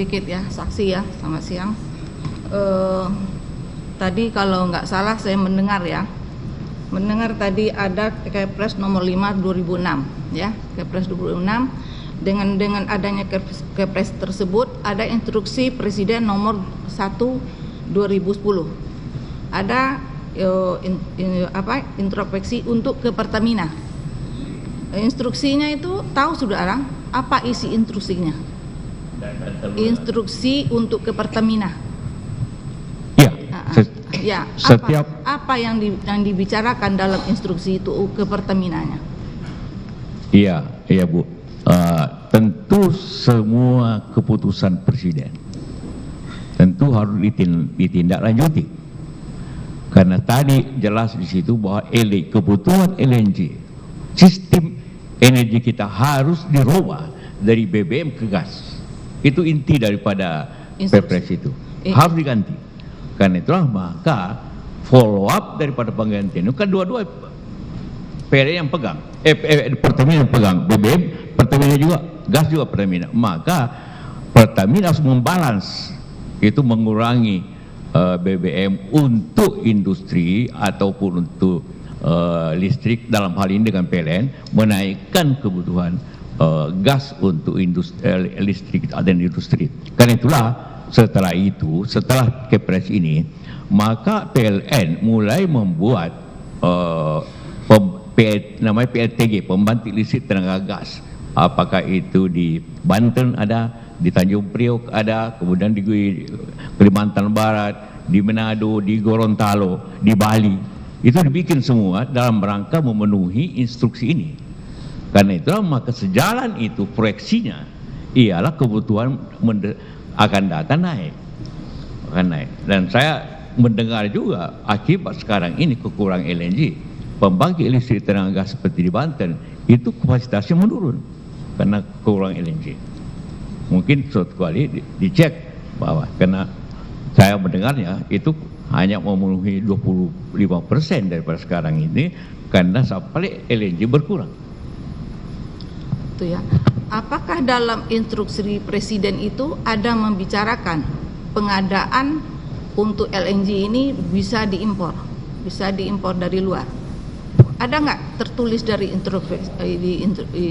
sedikit ya, saksi ya, selamat siang. Tadi kalau nggak salah saya mendengar tadi ada Kepres nomor 5 2006 ya, Kepres 2006. Dengan adanya Kepres tersebut ada instruksi Presiden nomor 1 2010. Ada introspeksi untuk ke Pertamina. Instruksinya itu tahu saudara apa isi instruksinya? Instruksi untuk ke Pertamina. Ya, apa yang dibicarakan dalam instruksi itu ke Pertaminanya? Iya Bu. Tentu semua keputusan Presiden tentu harus ditindaklanjuti. Karena tadi jelas di situ bahwa kebutuhan LNG, sistem energi kita harus dirubah dari BBM ke gas. Itu inti daripada Perpres itu. Harus diganti. Karena itulah maka follow up daripada penggantian itu kan dua-dua PLN yang pegang, Pertamina yang pegang, BBM, Pertamina juga, gas juga Pertamina. Maka Pertamina harus membalance, itu mengurangi BBM untuk industri ataupun untuk listrik dalam hal ini dengan PLN, menaikkan kebutuhan gas untuk industri, listrik dan industri. Karena itulah setelah Kepres ini, maka PLN mulai membuat namanya PLTG, pembangkit listrik tenaga gas. Apakah itu di Banten ada, di Tanjung Priok ada, kemudian di Kalimantan Barat, di Manado, di Gorontalo, di Bali. Itu dibikin semua dalam rangka memenuhi instruksi ini. Karena itulah maka sejalan itu proyeksinya ialah kebutuhan akan datang naik. Dan saya mendengar juga akibat sekarang ini kekurangan LNG, pembangkit listrik tenaga gas seperti di Banten itu kapasitasnya menurun karena kekurangan LNG. Mungkin suatu kali dicek bahwa karena saya mendengarnya itu hanya memenuhi 25% daripada sekarang ini karena supply LNG berkurang. Itu ya. Apakah dalam instruksi Presiden itu ada membicarakan pengadaan untuk LNG ini bisa diimpor dari luar? Ada nggak tertulis dari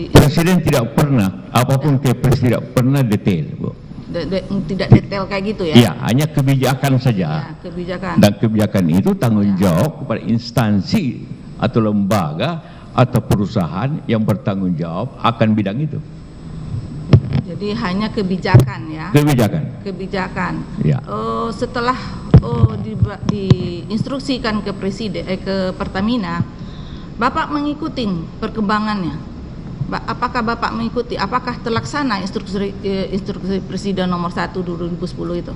Presiden tidak pernah, apapun Kepres tidak pernah detail, Bu. Tidak detail kayak gitu ya? Iya, hanya kebijakan saja. Ya, kebijakan. Dan kebijakan itu tanggung jawab kepada instansi atau lembaga atau perusahaan yang bertanggung jawab akan bidang itu. Jadi hanya kebijakan ya? Kebijakan. Ya. Setelah diinstruksikan ke Presiden, ke Pertamina, Bapak mengikuti perkembangannya. Apakah Bapak mengikuti? Apakah terlaksana instruksi Presiden nomor 1 2010 itu?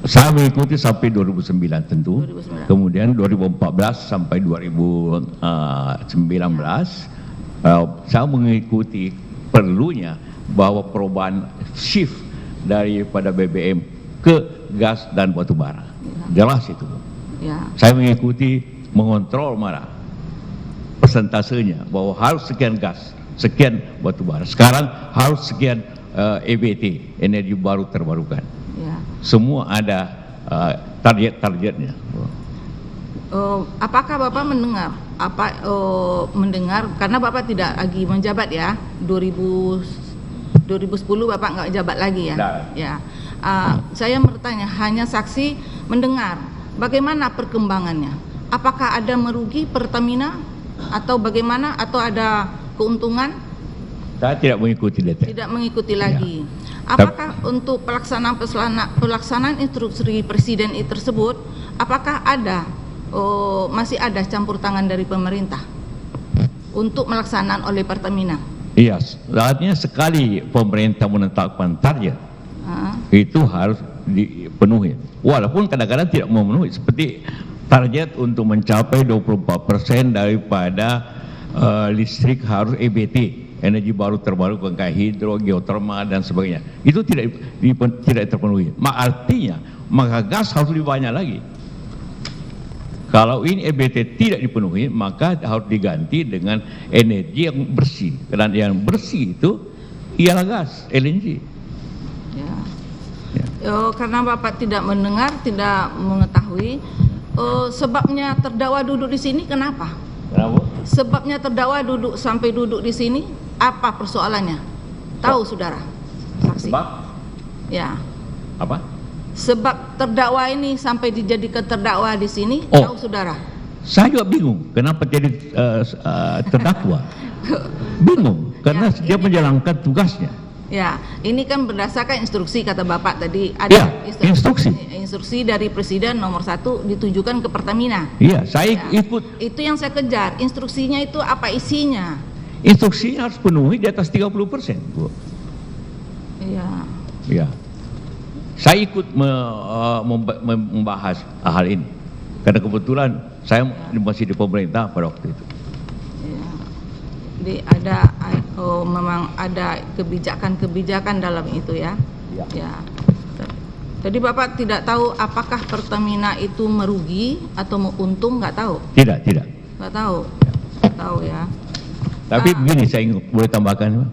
Saya mengikuti sampai 2009 tentu. 2009. Kemudian 2014 sampai 2019 saya mengikuti perlunya bahwa perubahan shift daripada BBM ke gas dan batu bara. Jelas itu. Ya. Saya mengikuti, mengontrol mana persentasenya bahwa harus sekian gas, sekian batu bara. Sekarang harus sekian EBT, energi baru terbarukan. Ya. Semua ada target-targetnya. Apakah Bapak mendengar karena Bapak tidak lagi menjabat ya, 2010 Bapak nggak jabat lagi ya? Nah. Ya. Saya bertanya, hanya saksi mendengar. Bagaimana perkembangannya? Apakah ada merugi Pertamina atau bagaimana? Atau ada keuntungan? Saya tidak mengikuti detail. Tidak mengikuti lagi. Ya. Apakah untuk pelaksanaan instruksi Presiden tersebut, apakah ada masih ada campur tangan dari pemerintah untuk melaksanaan oleh Pertamina? Iya, saatnya sekali pemerintah menetapkan target, itu harus dipenuhi. Walaupun kadang-kadang tidak memenuhi, seperti target untuk mencapai 24% daripada listrik harus EBT, energi baru terbarukan kayak hidro, geotermal dan sebagainya. Itu tidak terpenuhi. Artinya, maka gas harus lebih banyak lagi. Kalau ini EBT tidak dipenuhi, maka harus diganti dengan energi yang bersih. Dan yang bersih itu ialah gas, LNG. Ya. Karena Bapak tidak mendengar, tidak mengetahui, sebabnya terdakwa duduk di sini kenapa? Kenapa? Sebabnya terdakwa sampai duduk di sini, apa persoalannya? Tahu saudara, saksi? Sebab? Ya. Apa? Sebab terdakwa ini sampai dijadikan terdakwa di sini, Oh. tahu saudara? Saya juga bingung kenapa jadi terdakwa. Bingung karena Ya, dia menjalankan tugasnya. Ya, ini kan berdasarkan instruksi kata Bapak tadi. Ya, instruksi. Instruksi dari Presiden nomor 1 ditujukan ke Pertamina. Iya, saya Ya. ikut. Itu yang saya kejar. Instruksinya itu apa isinya? Instruksinya harus penuhi di atas 30%, Bu. Iya. Ya. Saya ikut membahas hal ini karena kebetulan saya masih di pemerintah pada waktu itu. Ya. Jadi memang ada kebijakan-kebijakan dalam itu ya. Ya. Ya. Jadi Bapak tidak tahu apakah Pertamina itu merugi atau untung, nggak tahu? Tidak. Nggak tahu. Nggak tahu ya. Tapi begini saya boleh tambahkan, Pak.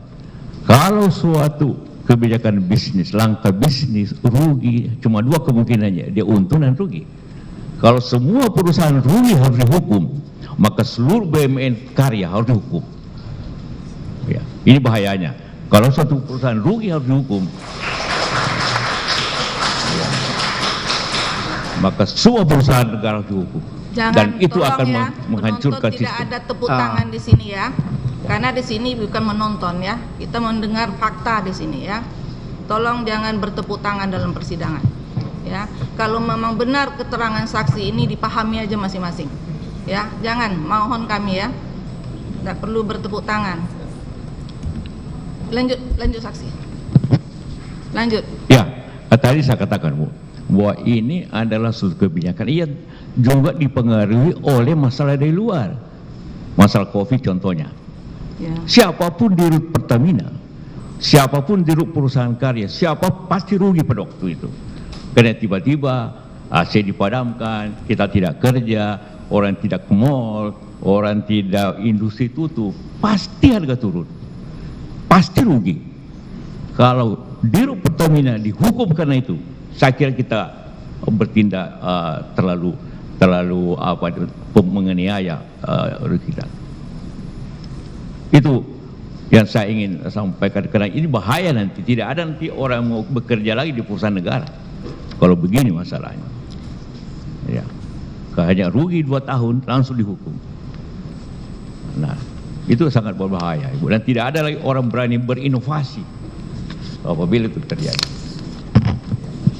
Kalau suatu kebijakan bisnis, langkah bisnis rugi, cuma dua kemungkinannya, dia untung dan rugi. Kalau semua perusahaan rugi harus dihukum, maka seluruh BUMN karya harus dihukum. Ya, ini bahayanya. Kalau satu perusahaan rugi harus dihukum, ya, maka semua perusahaan negara harus dihukum. Jangan, Dan itu tolong akan ya, menghancurkan penonton tidak sistem. ada tepuk tangan di sini ya. Karena di sini bukan menonton ya. Kita mendengar fakta di sini ya. Tolong jangan bertepuk tangan dalam persidangan. Ya. Kalau memang benar keterangan saksi ini dipahami aja masing-masing. Ya, jangan, mohon kami ya. Tidak perlu bertepuk tangan. Lanjut saksi. Lanjut. Ya, tadi saya katakan, Bu, bahwa ini adalah suatu kebijakan. Ia juga dipengaruhi oleh masalah dari luar. Masalah COVID contohnya. Ya. Siapapun di rut Pertamina, siapapun di rut perusahaan karya, siapa pasti rugi pada waktu itu. Karena tiba-tiba AC dipadamkan, kita tidak kerja, orang tidak ke mall, orang tidak, industri tutup, pasti harga turun. Pasti rugi. Kalau di rut Pertamina dihukum karena itu, saya kira kita bertindak terlalu menganiaya kita. Itu yang saya ingin sampaikan, karena ini bahaya nanti. Tidak ada nanti orang mau bekerja lagi di perusahaan negara kalau begini masalahnya. Ya, hanya rugi 2 tahun langsung dihukum. Nah, itu sangat berbahaya, Ibu. Dan tidak ada lagi orang berani berinovasi apabila itu terjadi.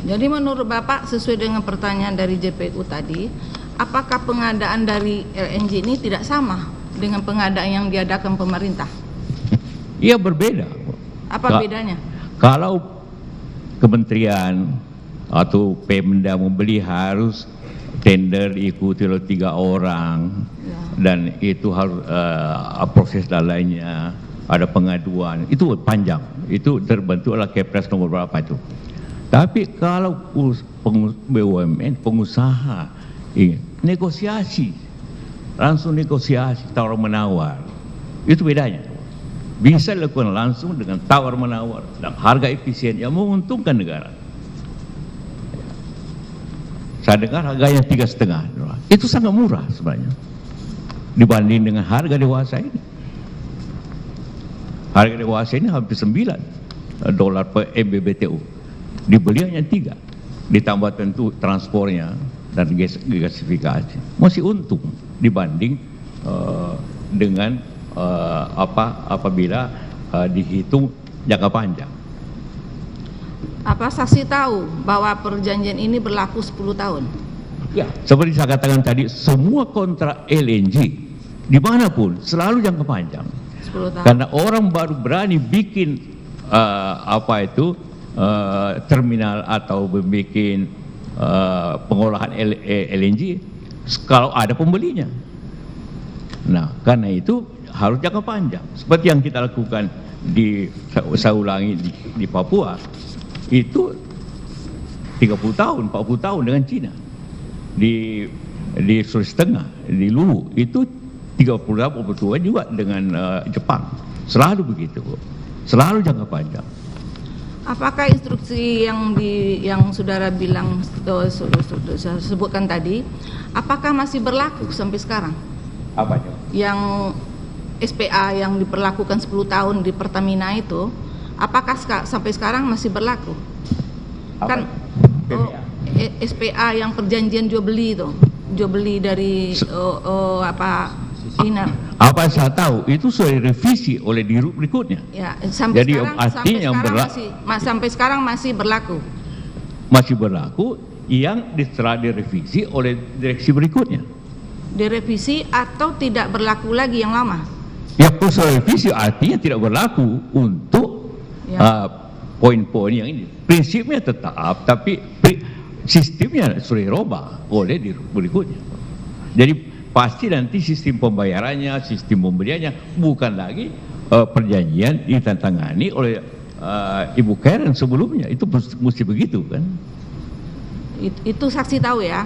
Jadi menurut Bapak, sesuai dengan pertanyaan dari JPU tadi, apakah pengadaan dari LNG ini tidak sama dengan pengadaan yang diadakan pemerintah? Iya, berbeda. Apa bedanya? Kalau kementerian atau Pemda membeli harus tender diikuti oleh 3 orang, Ya. dan itu harus proses dan lainnya, ada pengaduan, itu panjang, itu terbentuk oleh Kepres nomor berapa itu. Tapi kalau BUMN, pengusaha, negosiasi, langsung negosiasi, tawar menawar, itu bedanya. Bisa dilakukan langsung dengan tawar menawar dan harga efisien yang menguntungkan negara. Saya dengar harganya 3,5, itu sangat murah sebenarnya dibanding dengan harga dewasa ini. Harga dewasa ini hampir $9 per MMBTU, dibeli hanya 3, ditambah tentu transportnya dan gasifikasi, masih untung dibanding dengan apabila dihitung jangka panjang. Apa saksi tahu bahwa perjanjian ini berlaku 10 tahun? Ya, seperti saya katakan tadi, semua kontrak LNG dimanapun selalu jangka panjang. 10 tahun. Karena orang baru berani bikin terminal atau membuat pengolahan LNG kalau ada pembelinya. Nah, karena itu harus jangka panjang. Seperti yang kita lakukan saya ulangi di Papua, itu 30 tahun, 40 tahun dengan Cina. Di Sulawesi Tengah, di Luwu, itu 30 tahun, 40 tahun juga dengan Jepang. Selalu begitu, selalu jangka panjang. Apakah instruksi yang saudara bilang sudah sebutkan tadi, apakah masih berlaku sampai sekarang? Apanya? Yang SPA yang diperlakukan 10 tahun di Pertamina itu, apakah sampai sekarang masih berlaku? Apa? Kan SPA yang perjanjian jual beli itu, jual beli dari Iner. Apa saya tahu itu sudah direvisi oleh dirut berikutnya. Ya, sampai Jadi sekarang, artinya sampai sekarang masih berlaku. Masih berlaku yang setelah direvisi oleh direksi berikutnya. Direvisi atau tidak berlaku lagi yang lama? Ya, proses revisi artinya tidak berlaku untuk poin-poin yang ini. Prinsipnya tetap, tapi sistemnya sudah dirubah oleh dirut berikutnya. Jadi pasti nanti sistem pembayarannya, sistem pembeliannya bukan lagi perjanjian ditantangani oleh Ibu Karen sebelumnya. Itu mesti begitu kan? Itu saksi tahu ya?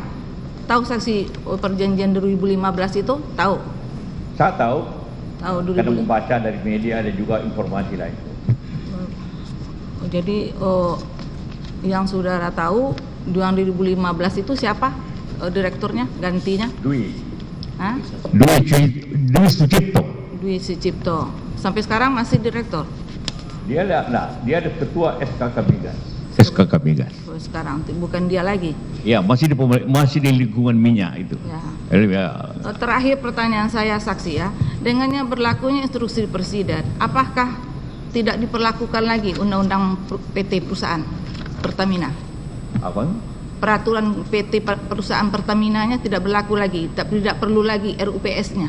Tahu saksi perjanjian 2015 itu? Tahu? Saya tahu. Tahu 2015. Karena membaca dari media dan juga informasi lain. Jadi yang saudara tahu 2015 itu siapa direkturnya, gantinya? Dwi Hah? Sucipto. Dwi Sucipto. Sampai sekarang masih direktur? Dia ada ketua SKK Migas. SKK Migas. Oh, sekarang bukan dia lagi. Ya, masih di lingkungan minyak itu. Ya. Terakhir pertanyaan saya saksi ya. Dengannya berlakunya instruksi presiden, apakah tidak diperlakukan lagi undang-undang PT perusahaan Pertamina? Apa? Peraturan PT perusahaan Pertaminanya tidak berlaku lagi, tidak perlu lagi RUPS-nya.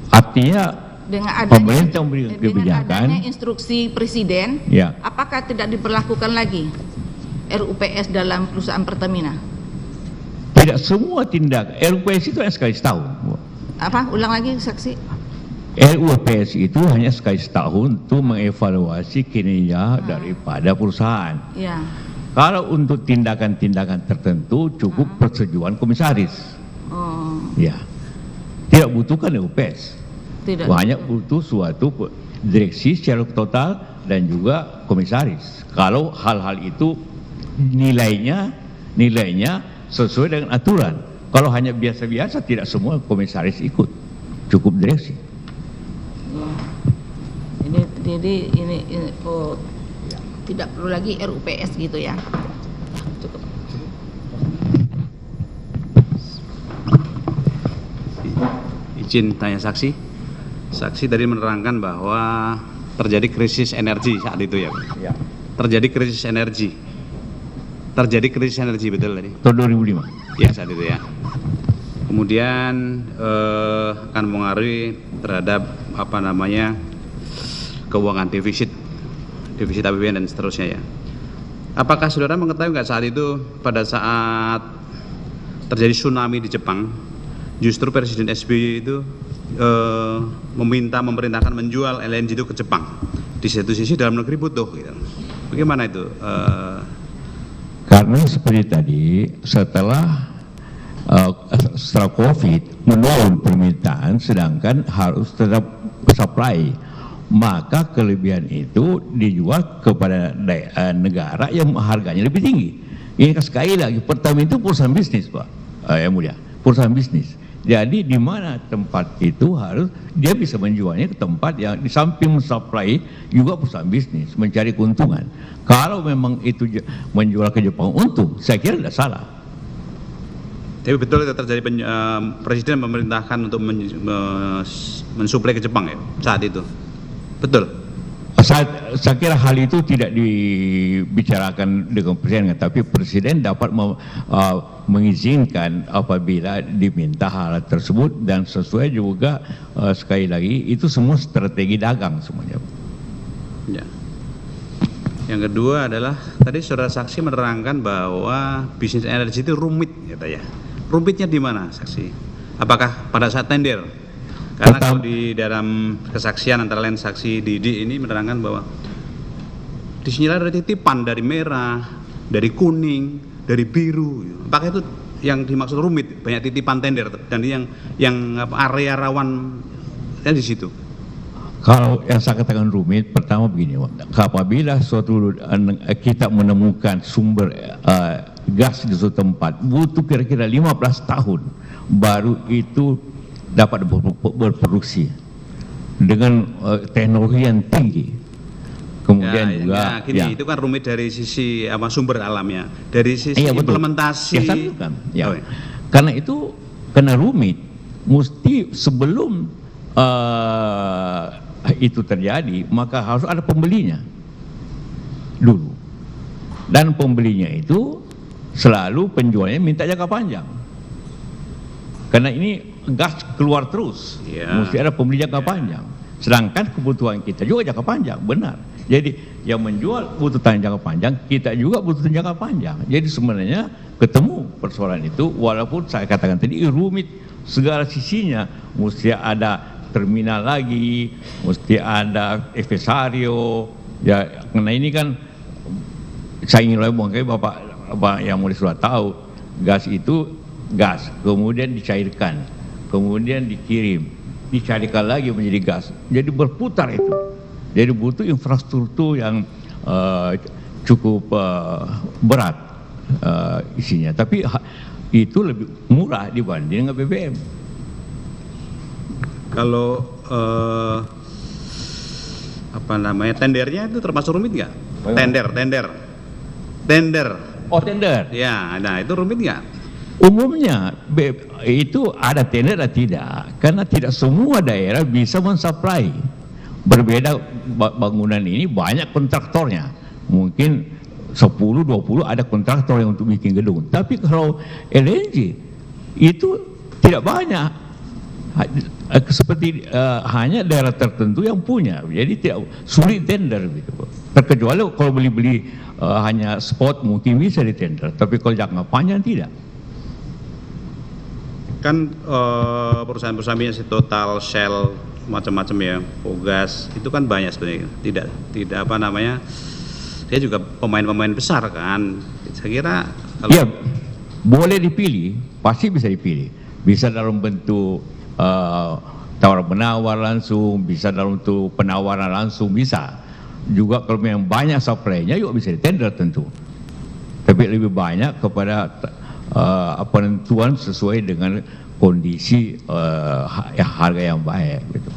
Artinya dengan pemerintah memberikan kebijakan, dengan adanya instruksi presiden, ya. Apakah tidak diperlakukan lagi RUPS dalam perusahaan Pertamina? Tidak semua tindak RUPS itu hanya sekali setahun. Apa? Ulang lagi saksi. RUPS itu hanya sekali setahun untuk mengevaluasi kinerja daripada perusahaan. Ya. Kalau untuk tindakan-tindakan tertentu cukup persetujuan komisaris. Oh. Ya. Tidak butuhkan RUPS. Tidak. Hanya butuh suatu direksi secara total dan juga komisaris. Kalau hal-hal itu nilainya sesuai dengan aturan. Kalau hanya biasa-biasa tidak semua komisaris ikut. Cukup direksi. Ya. Ini tidak perlu lagi RUPS gitu ya. Cukup. Izin tanya saksi. Saksi tadi menerangkan bahwa terjadi krisis energi saat itu ya. Ya. Terjadi krisis energi. Terjadi krisis energi betul tadi? Tahun 2005. Ya, saat itu ya. Kemudian akan mengaruhi terhadap keuangan defisit APBN dan seterusnya ya. Apakah saudara mengetahui nggak saat itu pada saat terjadi tsunami di Jepang, justru Presiden SBY itu memerintahkan menjual LNG itu ke Jepang. Di satu sisi dalam negeri butuh gitu. Bagaimana itu? Karena seperti tadi setelah COVID menurun permintaan, sedangkan harus tetap supply, maka kelebihan itu dijual kepada negara yang harganya lebih tinggi. Ini sekali lagi, Pertamina itu perusahaan bisnis, Pak, yang mulia, perusahaan bisnis. Jadi di mana tempat itu harus dia bisa menjualnya ke tempat yang di samping mensuplai juga perusahaan bisnis mencari keuntungan. Kalau memang itu menjual ke Jepang untung, saya kira tidak salah. Tapi betul itu terjadi Presiden memerintahkan untuk mensuplai ke Jepang ya saat itu, betul? Saya kira hal itu tidak dibicarakan dengan Presiden, tapi Presiden dapat mengizinkan apabila diminta hal tersebut, dan sesuai juga sekali lagi itu semua strategi dagang semuanya. Ya. Yang kedua adalah tadi saudara saksi menerangkan bahwa bisnis energi itu rumit, ya. Rumitnya di mana, saksi? Apakah pada saat tender? Karena kalau di dalam kesaksian antara lain saksi Didi ini menerangkan bahwa di sini ada titipan dari merah, dari kuning, dari biru. Apakah itu yang dimaksud rumit? Banyak titipan tender dan yang area rawan di situ. Kalau yang saya katakan rumit, pertama begini, apabila suatu kita menemukan sumber gas di suatu tempat, butuh kira-kira 15 tahun baru itu dapat berproduksi dengan teknologi yang tinggi. Kemudian juga itu kan rumit dari sisi sumber alamnya, dari sisi implementasi. Karena itu karena rumit, mesti sebelum itu terjadi maka harus ada pembelinya dulu, dan pembelinya itu selalu penjualnya minta jangka panjang karena ini gas keluar terus, mesti ada pembeli jangka panjang, sedangkan kebutuhan kita juga jangka panjang, benar. Jadi yang menjual butuh jangka panjang, kita juga butuh jangka panjang. Jadi sebenarnya ketemu persoalan itu, walaupun saya katakan tadi rumit segala sisinya, mesti ada terminal lagi, mesti ada efesario, ya karena ini kan saya ingin mengatakan Bapak yang mulai sudah tahu, gas itu gas, kemudian dicairkan, kemudian dikirim, dicarikan lagi menjadi gas, jadi berputar itu, jadi butuh infrastruktur yang cukup berat isinya, tapi itu lebih murah dibanding dengan BBM. Kalau tendernya itu termasuk rumit nggak? Tender. Oh, tender. Ya, nah itu rumit nggak? Umumnya itu ada tender atau tidak, karena tidak semua daerah bisa mensuplai. Berbeda bangunan ini banyak kontraktornya, mungkin 10-20 ada kontraktor yang untuk bikin gedung. Tapi kalau LNG itu tidak banyak. Seperti hanya daerah tertentu yang punya, jadi tidak sulit tender gitu. Terkecuali kalau beli hanya spot mungkin bisa di tender, tapi kalau jangka panjang tidak. Kan perusahaan-perusahaan seperti Total, Shell, macam-macam ya, Pogas itu kan banyak sebenarnya. Tidak dia juga pemain-pemain besar kan. Saya kira kalau ya boleh dipilih, pasti bisa dipilih. Bisa dalam bentuk tawar-menawar langsung, bisa dalam bentuk penawaran langsung, bisa juga kalau memang banyak supply-nya juga bisa ditender tentu, tapi lebih banyak kepada penentuan sesuai dengan kondisi harga yang baik gitu.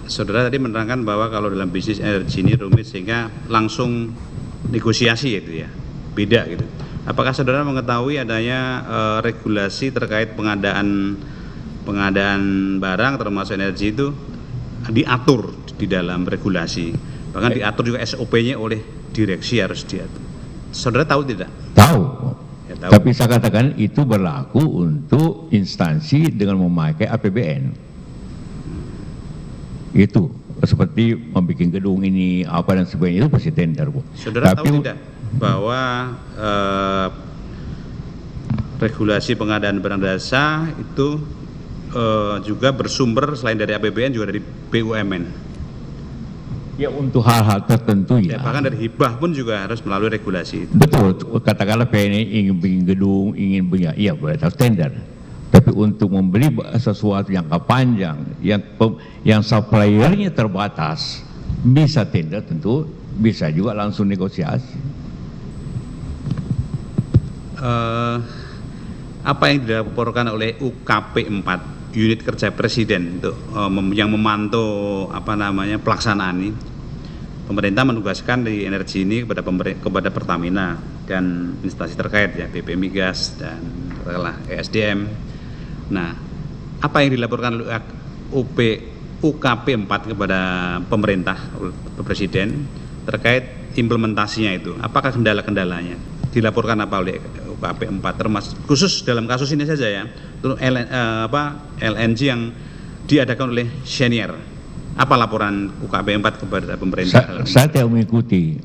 Saudara tadi menerangkan bahwa kalau dalam bisnis energi ini rumit sehingga langsung negosiasi gitu ya, beda gitu. Apakah saudara mengetahui adanya regulasi terkait pengadaan barang termasuk energi itu diatur di dalam regulasi, bahkan diatur juga SOP-nya oleh direksi harus diatur. Saudara tahu tidak? Tahu. Ya, tahu. Tapi saya katakan itu berlaku untuk instansi dengan memakai APBN. Itu seperti membuat gedung ini apa dan sebagainya itu pasti tender, Bu. Saudara tahu tidak bahwa regulasi pengadaan barang jasa itu juga bersumber selain dari APBN juga dari BUMN? Ya untuk hal-hal tertentu ya. Bahkan dari hibah pun juga harus melalui regulasi itu. Betul, katakanlah PNI ingin bikin gedung, ingin punya, iya boleh harus tender. Tapi untuk membeli sesuatu jangka panjang, yang suppliernya terbatas, bisa tender tentu, bisa juga langsung negosiasi. Apa yang dilaporkan oleh UKP 4, unit kerja presiden untuk yang memantau pelaksanaan ini? Pemerintah menugaskan di energi ini kepada Pertamina dan instansi terkait ya, BP Migas dan ESDM. Nah, apa yang dilaporkan oleh UKP 4 kepada pemerintah, presiden terkait implementasinya itu? Apakah kendala-kendalanya? Dilaporkan apa oleh UKP 4 termasuk khusus dalam kasus ini saja ya, untuk LNG yang diadakan oleh Cheniere. Apa laporan UKP 4 kepada pemerintah? Saya tidak mengikuti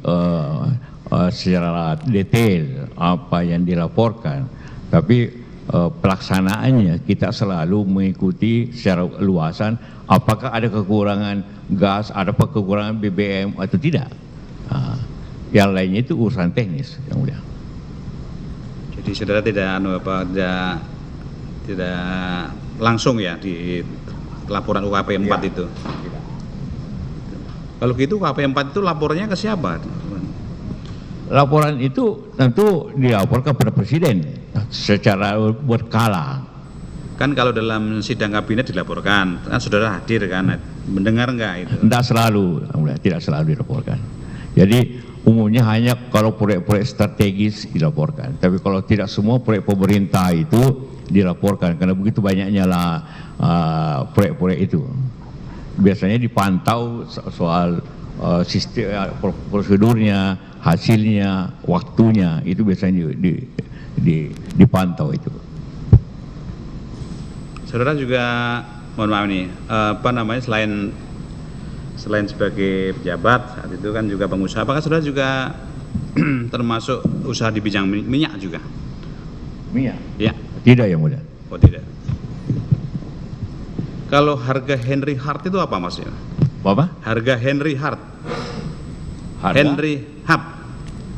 secara detail apa yang dilaporkan, tapi pelaksanaannya kita selalu mengikuti secara luasan apakah ada kekurangan gas, ada kekurangan BBM atau tidak. Yang lainnya itu urusan teknis yang mulia. Jadi saudara tidak langsung ya laporan UKP 4 itu. Kalau gitu UKP 4 itu lapornya ke siapa? Laporan itu tentu dilaporkan kepada Presiden secara berkala. Kan kalau dalam sidang kabinet dilaporkan, kan saudara hadir kan, mendengar enggak itu? Tidak selalu, tidak selalu dilaporkan. Jadi umumnya hanya kalau proyek-proyek strategis dilaporkan. Tapi kalau tidak semua proyek pemerintah itu dilaporkan, karena begitu banyaknya lah proyek-proyek itu. Biasanya dipantau soal sistem, prosedurnya, hasilnya, waktunya, itu biasanya dipantau itu. Saudara juga, mohon maaf nih, selain sebagai pejabat saat itu kan juga pengusaha, apakah saudara juga termasuk usaha di bidang minyak juga? Minyak? Ya. Tidak, Yang Mulia. Oh tidak. Kalau harga Henry Hub itu apa maksudnya? Apa? Harga Henry Hub. Harga? Henry Hub.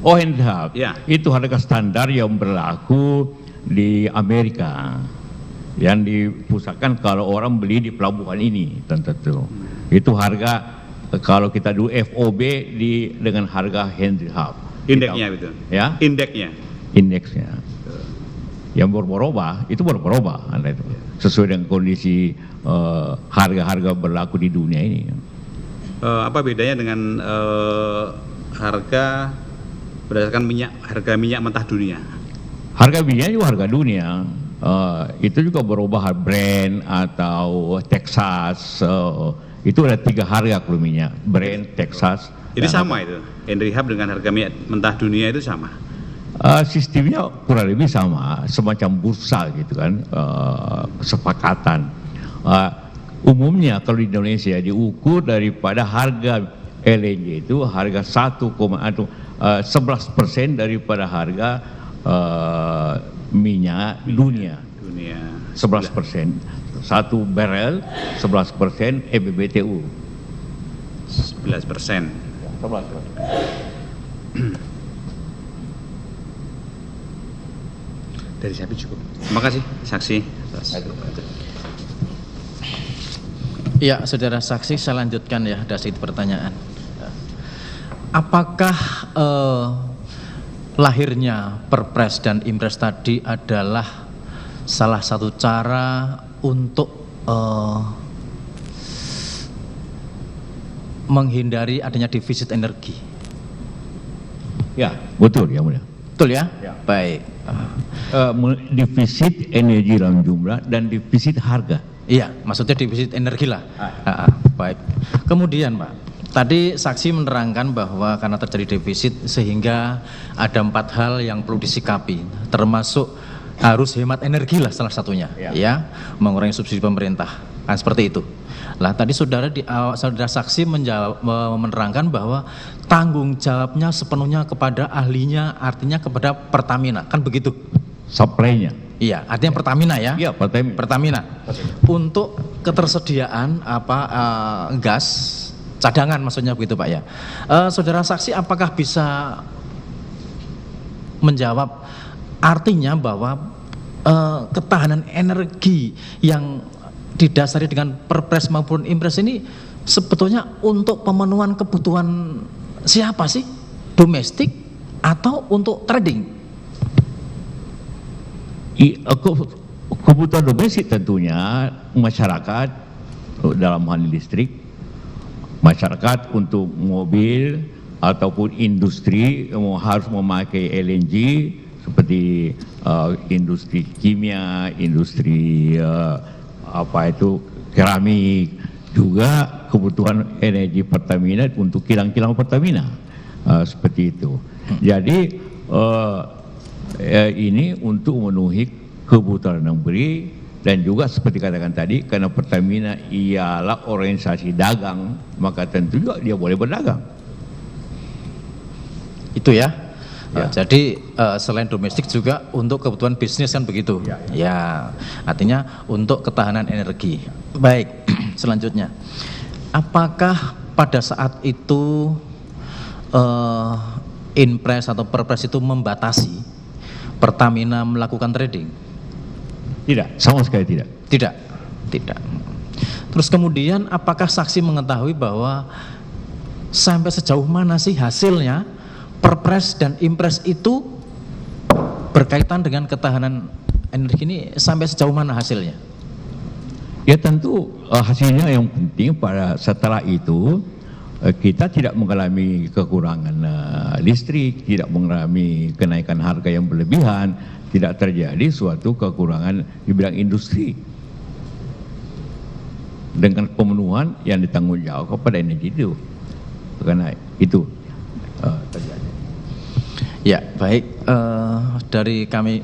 Oh, Henry Hub. Ya. Itu harga standar yang berlaku di Amerika, yang dipusatkan kalau orang beli di pelabuhan ini, tentu. Itu harga kalau kita dulu FOB dengan harga Henry Hub. Indeksnya itu. Ya? Indeksnya. Yang berubah itu berubah itu sesuai dengan kondisi harga-harga berlaku di dunia ini. Apa bedanya dengan harga berdasarkan harga minyak mentah dunia? Harga minyak juga harga dunia. Itu juga berubah, Brent atau Texas. Itu ada 3 harga kalau minyak, Brent, Texas. Jadi sama itu, Henry Hub dengan harga minyak mentah dunia itu sama? Sistemnya kurang lebih sama, semacam bursa gitu kan, kesepakatan. Umumnya kalau di Indonesia diukur daripada harga LNG itu harga 11% daripada harga minyak dunia. 11%. 1 barrel 11% MMBTU. 11%. Dari saya cukup. Terima kasih saksi. Ya, saudara saksi, saya lanjutkan ya dari situ pertanyaan. Apakah lahirnya Perpres dan Impres tadi adalah salah satu cara untuk menghindari adanya defisit energi? Ya, betul ya Mulia. Betul ya? Ya. Baik. Defisit energi dalam jumlah dan defisit harga. Iya, maksudnya defisit energi lah. Baik. Kemudian Pak, tadi saksi menerangkan bahwa karena terjadi defisit sehingga ada 4 hal yang perlu disikapi, termasuk harus hemat energi lah salah satunya, ya, mengurangi subsidi pemerintah, kan seperti itu. Lah tadi saudara saksi menerangkan bahwa tanggung jawabnya sepenuhnya kepada ahlinya, artinya kepada Pertamina, kan begitu? Supply-nya. Iya, artinya Pertamina ya? Iya, Pertamina. Untuk ketersediaan gas cadangan maksudnya begitu Pak ya. Saudara saksi apakah bisa menjawab artinya bahwa ketahanan energi yang didasari dengan Perpres maupun Impres ini sebetulnya untuk pemenuhan kebutuhan siapa sih? Domestik atau untuk trading? Kebutuhan domestik tentunya masyarakat dalam hal listrik, masyarakat untuk mobil ataupun industri harus memakai LNG seperti industri kimia, industri keramik, juga kebutuhan energi Pertamina untuk kilang-kilang Pertamina, seperti itu. Jadi ini untuk memenuhi kebutuhan negeri dan juga seperti katakan tadi, karena Pertamina ialah organisasi dagang, maka tentu juga dia boleh berdagang. Itu ya. Jadi selain domestik juga untuk kebutuhan bisnis kan begitu. Ya, artinya untuk ketahanan energi. Baik, selanjutnya, apakah pada saat itu Impres atau Perpres itu membatasi Pertamina melakukan trading? Tidak, sama sekali tidak. Tidak. Terus kemudian apakah saksi mengetahui bahwa sampai sejauh mana sih hasilnya Perpres dan Impres itu berkaitan dengan ketahanan energi ini, sampai sejauh mana hasilnya? Ya tentu hasilnya yang penting setelah itu kita tidak mengalami kekurangan listrik, tidak mengalami kenaikan harga yang berlebihan, tidak terjadi suatu kekurangan di bidang industri dengan pemenuhan yang ditanggung jawab kepada energi itu, karena itu terjadi. Ya baik, dari kami